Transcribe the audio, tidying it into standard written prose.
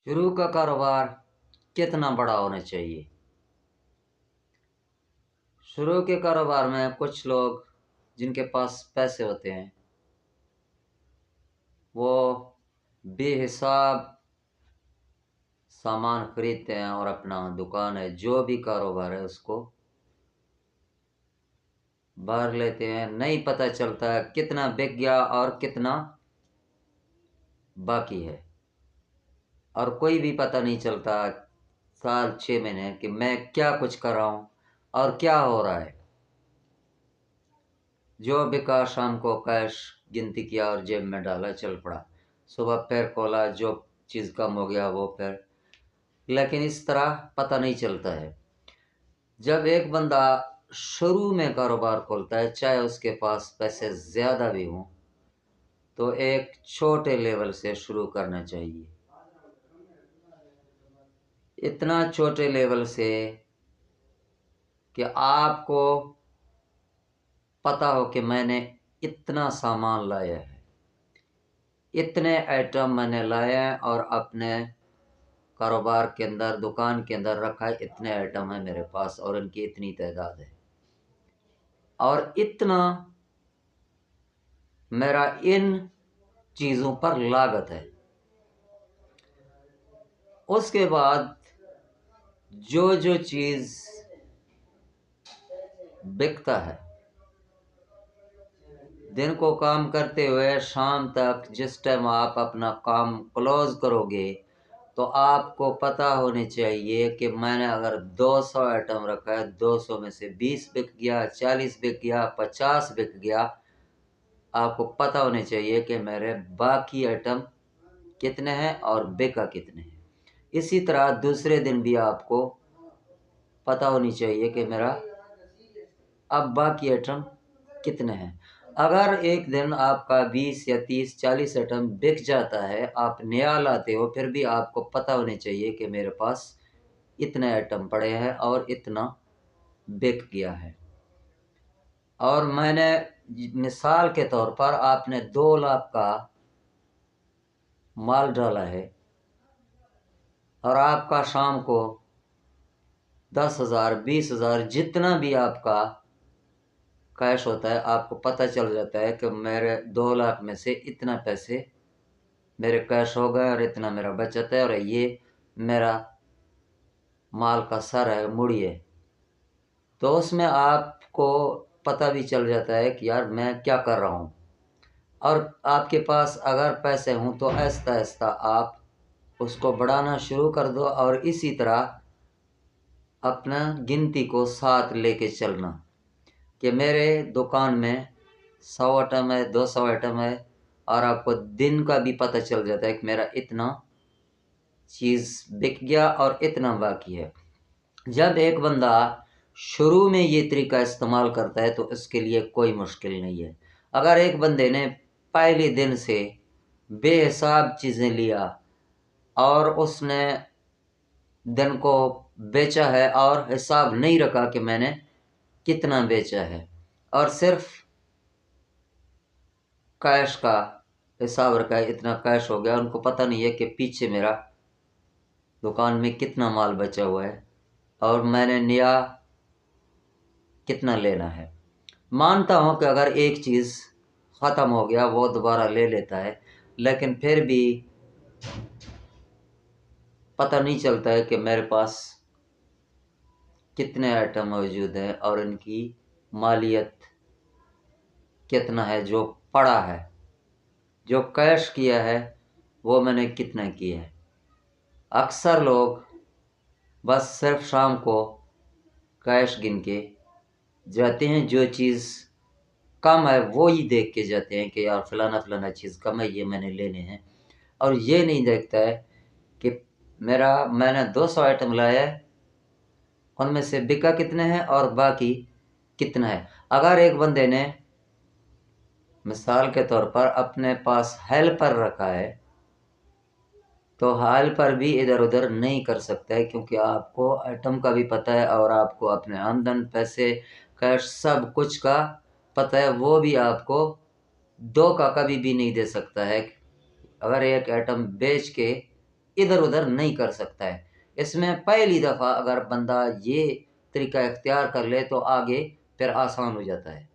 शुरू का कारोबार कितना बड़ा होना चाहिए। शुरू के कारोबार में कुछ लोग जिनके पास पैसे होते हैं वो बेहिसाब सामान खरीदते हैं और अपना दुकान है जो भी कारोबार है उसको भर लेते हैं। नहीं पता चलता है कितना बिक गया और कितना बाकी है, और कोई भी पता नहीं चलता साल 6 महीने कि मैं क्या कुछ कर रहा हूँ और क्या हो रहा है। जो बिका शाम को कैश गिनती किया और जेब में डाला, चल पड़ा। सुबह फिर खोला, जो चीज़ कम हो गया वो फिर, लेकिन इस तरह पता नहीं चलता है। जब एक बंदा शुरू में कारोबार खोलता है, चाहे उसके पास पैसे ज़्यादा भी हों, तो एक छोटे लेवल से शुरू करना चाहिए। इतना छोटे लेवल से कि आपको पता हो कि मैंने इतना सामान लाया है, इतने आइटम मैंने लाए हैं और अपने कारोबार के अंदर, दुकान के अंदर रखा है, इतने आइटम है मेरे पास और इनकी इतनी तादाद है और इतना मेरा इन चीज़ों पर लागत है। उसके बाद जो जो चीज़ बिकता है, दिन को काम करते हुए शाम तक जिस टाइम आप अपना काम क्लोज करोगे, तो आपको पता होनी चाहिए कि मैंने अगर 200 आइटम रखा है, 200 में से 20 बिक गया, 40 बिक गया, 50 बिक गया। आपको पता होने चाहिए कि मेरे बाकी आइटम कितने हैं और बिका कितने हैं। इसी तरह दूसरे दिन भी आपको पता होनी चाहिए कि मेरा अब बाकी आइटम कितने हैं। अगर एक दिन आपका 20 या 30 40 आइटम बिक जाता है, आप नया लाते हो, फिर भी आपको पता होने चाहिए कि मेरे पास इतने आइटम पड़े हैं और इतना बिक गया है। और मैंने मिसाल के तौर पर आपने 2 लाख का माल डाला है और आपका शाम को 10,000 20,000 जितना भी आपका कैश होता है, आपको पता चल जाता है कि मेरे 2 लाख में से इतना पैसे मेरे कैश हो गए और इतना मेरा बचत है और ये मेरा माल का सर है, मुड़ी है। तो उसमें आपको पता भी चल जाता है कि यार मैं क्या कर रहा हूँ। और आपके पास अगर पैसे हों तो आहिस्ता आहिस्ता आप उसको बढ़ाना शुरू कर दो और इसी तरह अपना गिनती को साथ लेके चलना कि मेरे दुकान में 100 आइटम है, 200 आइटम है, और आपको दिन का भी पता चल जाता है कि मेरा इतना चीज़ बिक गया और इतना बाकी है। जब एक बंदा शुरू में ये तरीका इस्तेमाल करता है तो इसके लिए कोई मुश्किल नहीं है। अगर एक बंदे ने पहले दिन से बेहिसाब चीज़ें लिया और उसने दिन को बेचा है और हिसाब नहीं रखा कि मैंने कितना बेचा है और सिर्फ कैश का हिसाब रखा है, इतना कैश हो गया, उनको पता नहीं है कि पीछे मेरा दुकान में कितना माल बचा हुआ है और मैंने नया कितना लेना है। मानता हूँ कि अगर एक चीज़ ख़त्म हो गया वो दोबारा ले लेता है, लेकिन फिर भी पता नहीं चलता है कि मेरे पास कितने आइटम मौजूद हैं और इनकी मालियत कितना है, जो पड़ा है, जो कैश किया है वो मैंने कितना किया है। अक्सर लोग बस सिर्फ शाम को कैश गिन के जाते हैं, जो चीज़ कम है वो ही देख के जाते हैं कि यार फलाना चीज़ कम है, ये मैंने लेने हैं, और ये नहीं देखता है कि मैंने 200 आइटम लाया है, उनमें से बिका कितने हैं और बाकी कितना है। अगर एक बंदे ने मिसाल के तौर पर अपने पास हेल्पर रखा है तो हेल्पर भी इधर उधर नहीं कर सकता है, क्योंकि आपको आइटम का भी पता है और आपको अपने आमदन, पैसे, कैश, सब कुछ का पता है। वो भी आपको 2 का कभी भी नहीं दे सकता है। अगर एक आइटम बेच के ادھر ادھر نہیں کر سکتا ہے۔ اس میں پہلی دفعہ اگر بندہ یہ طریقہ اختیار کر لے تو آگے پھر آسان ہو جاتا ہے۔